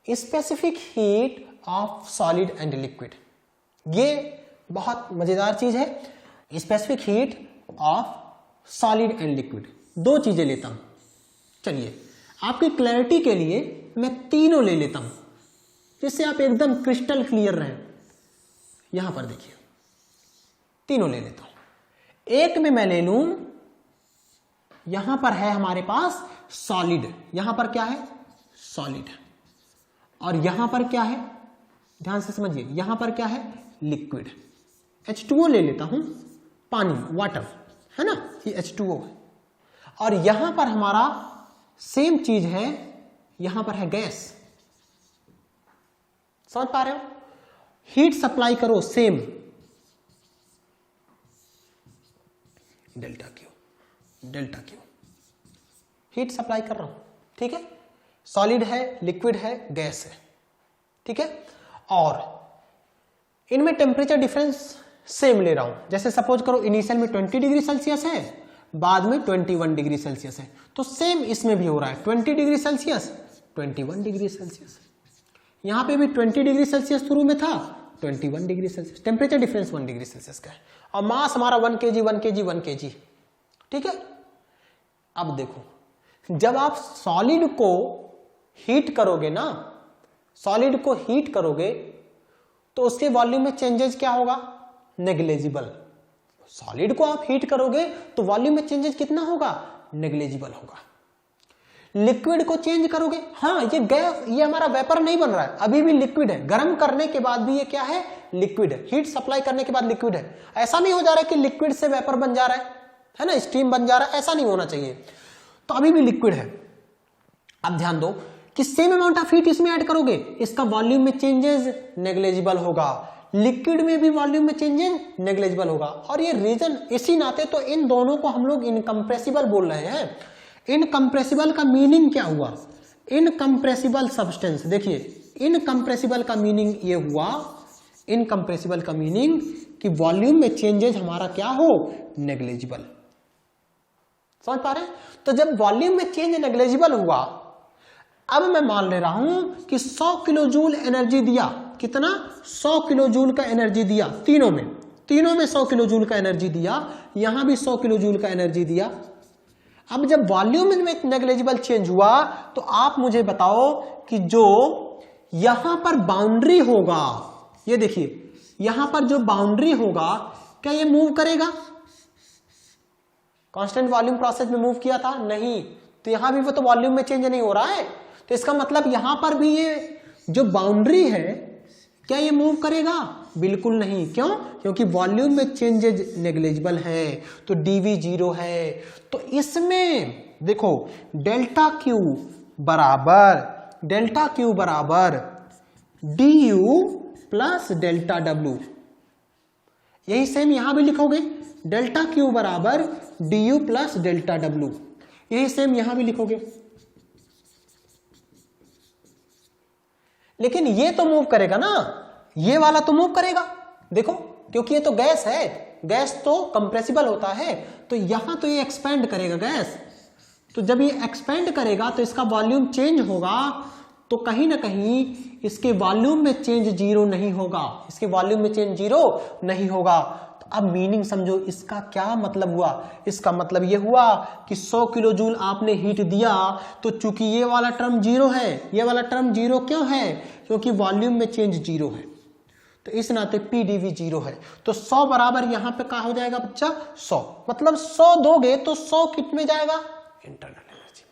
Specific heat of solid and liquid. ये बहुत मजेदार चीज है, specific heat of solid and liquid. दो चीजें लेता हूं, चलिए आपकी क्लैरिटी के लिए मैं तीनों ले लेता हूं जिससे आप एकदम क्रिस्टल क्लियर रहें। यहां पर देखिए तीनों ले लेता हूं। एक में मैं ले लूं, यहां पर है हमारे पास सॉलिड, यहां पर क्या है सॉलिड, और यहां पर क्या है, ध्यान से समझिए, यहां पर क्या है लिक्विड। H2O ले लेता हूं, पानी वाटर है ना, ये H2O है। और यहां पर हमारा सेम चीज है, यहां पर है गैस। समझ पा रहे हो? हीट सप्लाई करो same, delta Q heat supply कर रहा हूं, ठीक है। सॉलिड है, लिक्विड है, गैस है, ठीक है। और इनमें टेम्परेचर डिफरेंस सेम ले रहा हूं। जैसे सपोज करो इनिशियल में 20 डिग्री सेल्सियस है, बाद में 21 डिग्री सेल्सियस है, तो सेम इसमें भी हो रहा है 20 डिग्री सेल्सियस 21 डिग्री सेल्सियस। यहां पे भी 20 डिग्री सेल्सियस शुरू में था, 21 degree Celsius. Temperature difference 1 degree Celsius का है, और मास हमारा 1 kg 1 kg 1 kg, ठीक है। अब देखो, जब आप सॉलिड को हीट करोगे ना, सॉलिड को हीट करोगे तो उसके वॉल्यूम में चेंजेस क्या होगा, नेग्लिजिबल। सॉलिड को आप हीट करोगे तो वॉल्यूम में चेंजेस कितना होगा, नेग्लिजिबल होगा। लिक्विड को चेंज करोगे, हाँ ये गैस, ये हमारा वेपर नहीं बन रहा है, अभी भी लिक्विड है। गर्म करने के बाद भी ये क्या है, लिक्विड है। हीट सप्लाई करने के बाद लिक्विड है। ऐसा नहीं हो जा रहा है कि लिक्विड से वेपर बन जा रहा है ना, स्टीम बन जा रहा है, ऐसा नहीं होना चाहिए। तो अभी भी लिक्विड है। अब ध्यान दो कि सेम अमाउंट ऑफ हीट इसमें ऐड करोगे, इसका वॉल्यूम में चेंजेस नेग्लिजिबल होगा, लिक्विड में भी वॉल्यूम में चेंजेस नेग्लिजिबल होगा। और ये रीजन इसी नाते तो इन दोनों को हम लोग इनकम्प्रेसिबल बोल रहे हैं। इनकम्प्रेसिबल का मीनिंग क्या हुआ, इनकम्प्रेसिबल सब्सटेंस। देखिए इनकम्प्रेसिबल का मीनिंग ये हुआ, इनकम्प्रेसिबल का मीनिंग कि वॉल्यूम में चेंजेस हमारा क्या हो, नेग्लिजिबल। समझ पा रहे हैं? तो जब वॉल्यूम में चेंज नेग्लिजिबल हुआ, अब मैं मान ले रहा हूं कि 100 किलो जूल एनर्जी दिया, कितना 100 किलो जूल का एनर्जी दिया, तीनों में 100 किलो जूल का एनर्जी दिया, यहां भी 100 किलो जूल का एनर्जी दिया। अब जब वॉल्यूम में नेग्लिजिबल चेंज हुआ तो आप मुझे बताओ कि जो यहां पर बाउंड्री होगा, ये देखिए यहां पर जो बाउंड्री होगा, क्या ये मूव करेगा? कांस्टेंट वॉल्यूम प्रोसेस में मूव किया था नहीं, तो यहां भी वो तो वॉल्यूम में चेंज नहीं हो रहा है। तो इसका मतलब यहां पर भी ये जो बाउंड्री है, क्या ये मूव करेगा? बिल्कुल नहीं। क्यों? क्योंकि वॉल्यूम में चेंजेज नेग्लिजिबल है, तो dv 0 है। तो इसमें देखो डेल्टा क्यू बराबर du प्लस डेल्टा w। यही सेम यहां भी लिखोगे, डेल्टा क्यू बराबर du प्लस डेल्टा w, यही सेम यहां भी लिखोगे। लेकिन ये तो मूव करेगा ना, ये वाला तो मूव करेगा, देखो, क्योंकि ये तो गैस है, गैस तो कंप्रेसिबल होता है, तो यहां तो ये एक्सपेंड करेगा गैस। तो जब ये एक्सपेंड करेगा तो इसका वॉल्यूम चेंज होगा, तो कहीं ना कहीं इसके वॉल्यूम में चेंज 0 नहीं होगा, इसके वॉल्यूम में चेंज 0 नहीं होगा। तो अब मीनिंग समझो, इसका क्या मतलब हुआ? इसका मतलब ये हुआ कि 100 किलो जूल आपने हीट दिया, तो चूंकि ये वाला टर्म 0 है, ये वाला टर्म 0 क्यों है? क्योंकि वॉल्यूम में चेंज 0 है, तो इस नाते PdV 0 है। तो 100 बराबर यहां पे क्या हो जाएगा बच्चा, 100। मतलब 100 दोगे तो 100 कित में जाएगा, इंटरनल एनर्जी।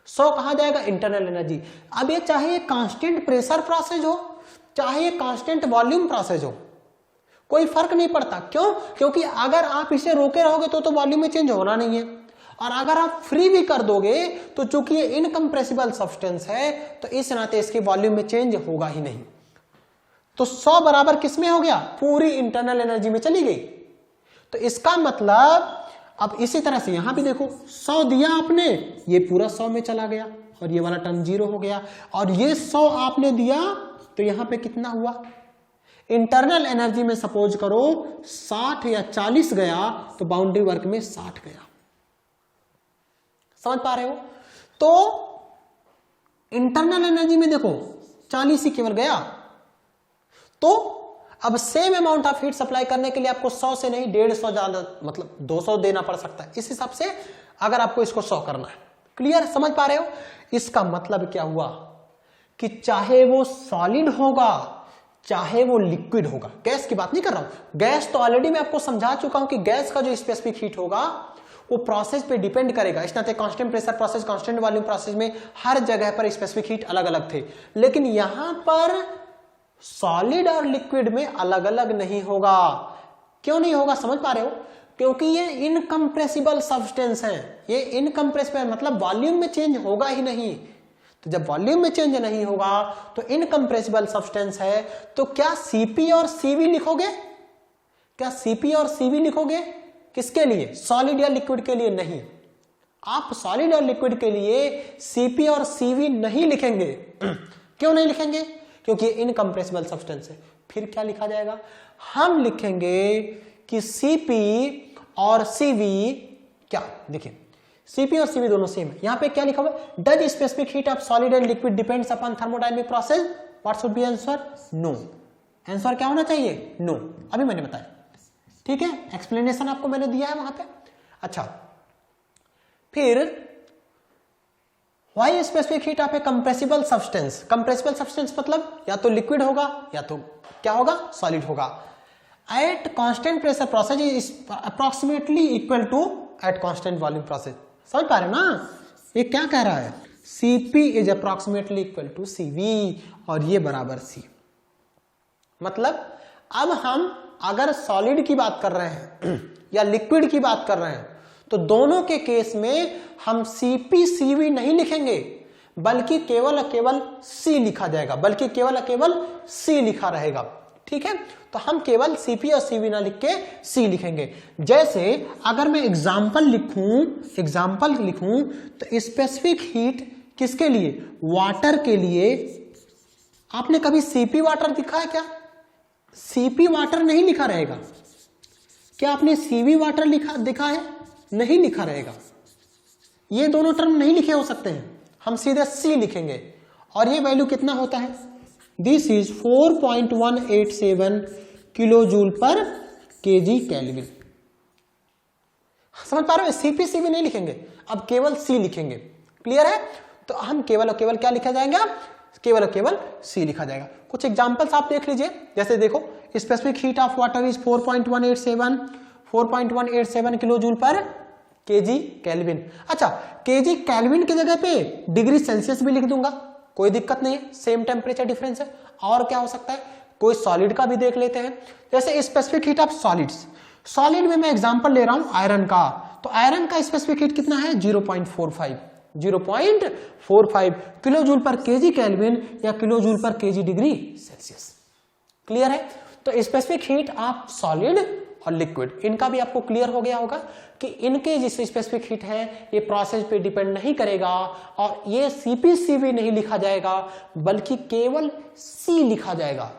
100 कहां जाएगा, इंटरनल एनर्जी। अब ये चाहे ये कांस्टेंट प्रेशर प्रोसेस हो, चाहे ये कांस्टेंट वॉल्यूम प्रोसेस हो, कोई फर्क नहीं पड़ता। क्यों? क्योंकि अगर आप इसे रोके रहोगे तो वॉल्यूम में चेंज होना नहीं है, और अगर आप फ्री भी कर दोगे तो चूंकि ये इनकम्प्रेसिबल सब्सटेंस है, तो इस नाते इसके वॉल्यूम में चेंज होगा ही नहीं। तो 100 बराबर किसमें हो गया, पूरी इंटरनल एनर्जी में चली गई। तो इसका मतलब अब इसी तरह से यहां भी देखो, 100 दिया आपने, ये पूरा 100 में चला गया, और ये वाला टर्म 0 हो गया। और ये 100 आपने दिया, तो यहां पे कितना हुआ, इंटरनल एनर्जी में सपोज करो 60 या 40 गया, तो बाउंड्री वर्क में 60 गया। समझ पा रहे हो? तो इंटरनल एनर्जी में देखो 40 ही केवल गया। तो अब same amount of heat supply करने के लिए आपको 100 से नहीं 150 ज्यादा मतलब 200 देना पड़ सकता है, इस हिसाब से अगर आपको इसको 100 करना है। क्लियर, समझ पा रहे हो? इसका मतलब क्या हुआ कि चाहे वो सॉलिड होगा चाहे वो लिक्विड होगा, गैस की बात नहीं कर रहा हूं, गैस तो ऑलरेडी मैं आपको समझा चुका हूं कि गैस का जो स्पेसिफिक हीट होगा वो प्रोसेस पे डिपेंड करेगा। इस नाते constant pressure process, constant volume process में हर जगह पर स्पेसिफिक हीट अलग अलग थे, लेकिन यहां पर सॉलिड और लिक्विड में अलग अलग नहीं होगा। क्यों नहीं होगा, समझ पा रहे हो? क्योंकि ये इनकंप्रेसिबल सब्सटेंस है। ये इनकंप्रेसिबल मतलब वॉल्यूम में चेंज होगा ही नहीं। तो जब वॉल्यूम में चेंज नहीं होगा तो इनकंप्रेसिबल सब्सटेंस है, तो क्या Cp और Cv लिखोगे? क्या Cp और Cv लिखोगे? किसके लिए? सॉलिड या लिक्विड के लिए? नहीं, आप सॉलिड और लिक्विड के लिए Cp और Cv नहीं लिखेंगे। क्यों नहीं लिखेंगे? क्योंकि इनकंप्रेसिबल सब्सटेंस है। फिर क्या लिखा जाएगा? हम लिखेंगे कि Cp और Cv, क्या देखिए Cp और Cv दोनों सेम है। यहां पे क्या लिखा हुआ? Does specific heat of solid and liquid depends upon thermodynamic process? What should be answer? No. Answer क्या होना चाहिए? नो। अभी मैंने बताया, ठीक है, एक्सप्लेनेशन आपको मैंने दिया है वहां पे। अच्छा, फिर why specific heat of A compressible substance? Compressible substance मतलब या तो लिक्विड होगा या तो क्या होगा? सॉलिड होगा। At constant pressure process is approximately equal to at constant volume process. समझ पा रहे हो ना? ये क्या कह रहा है? Cp is approximately equal to Cv और ये बराबर C। मतलब अब हम अगर सॉलिड की बात कर रहे हैं या लिक्विड की बात कर रहे हैं तो दोनों के केस में हम Cp Cv नहीं लिखेंगे, बल्कि केवल केवल C लिखा जाएगा, बल्कि केवल केवल C लिखा रहेगा। ठीक है, तो हम केवल Cp और Cv ना लिख के C लिखेंगे। जैसे अगर मैं एग्जाम्पल लिखूं तो स्पेसिफिक हीट किसके लिए? वाटर के लिए। आपने कभी Cp वाटर दिखा है क्या? Cp वाटर नहीं लिखा रहेगा। क्या आपने Cv वाटर दिखा है? नहीं लिखा रहेगा। ये दोनों टर्म नहीं लिखे हो सकते हैं, हम सीधे C लिखेंगे। और ये वैल्यू कितना होता है? This is 4.187 kilo joule per KG kelvin. समझ पा रहे हो? Cp Cv नहीं लिखेंगे, अब केवल C लिखेंगे। क्लियर है? तो हम केवल और केवल क्या लिखा जाएगा? केवल और केवल C लिखा जाएगा। कुछ एग्जांपल्स आप देख लीजिए। जैसे देखो, specific heat of water is 4.187 kilo joule per KG kelvin. अच्छा, केजी केल्विन की जगह पे डिग्री सेल्सियस भी लिख दूंगा, कोई दिक्कत नहीं है, सेम टेम्परेचर डिफरेंस है। और क्या हो सकता है? कोई सॉलिड का भी देख लेते हैं। जैसे specific heat of solids, solid में मैं एग्जांपल ले रहा हूं आयरन का, तो आयरन का स्पेसिफिक हीट कितना है? 0.45 kilo joule per KG kelvin या kilo joule per KG degree Celsius. Clear है? तो स्पेसिफिक हीट ऑफ सॉलिड और लिक्विड, इनका भी आपको क्लियर हो गया होगा कि इनके जिस स्पेसिफिक हीट है ये प्रोसेस पे डिपेंड नहीं करेगा, और ये Cp Cv नहीं लिखा जाएगा, बल्कि केवल C लिखा जाएगा,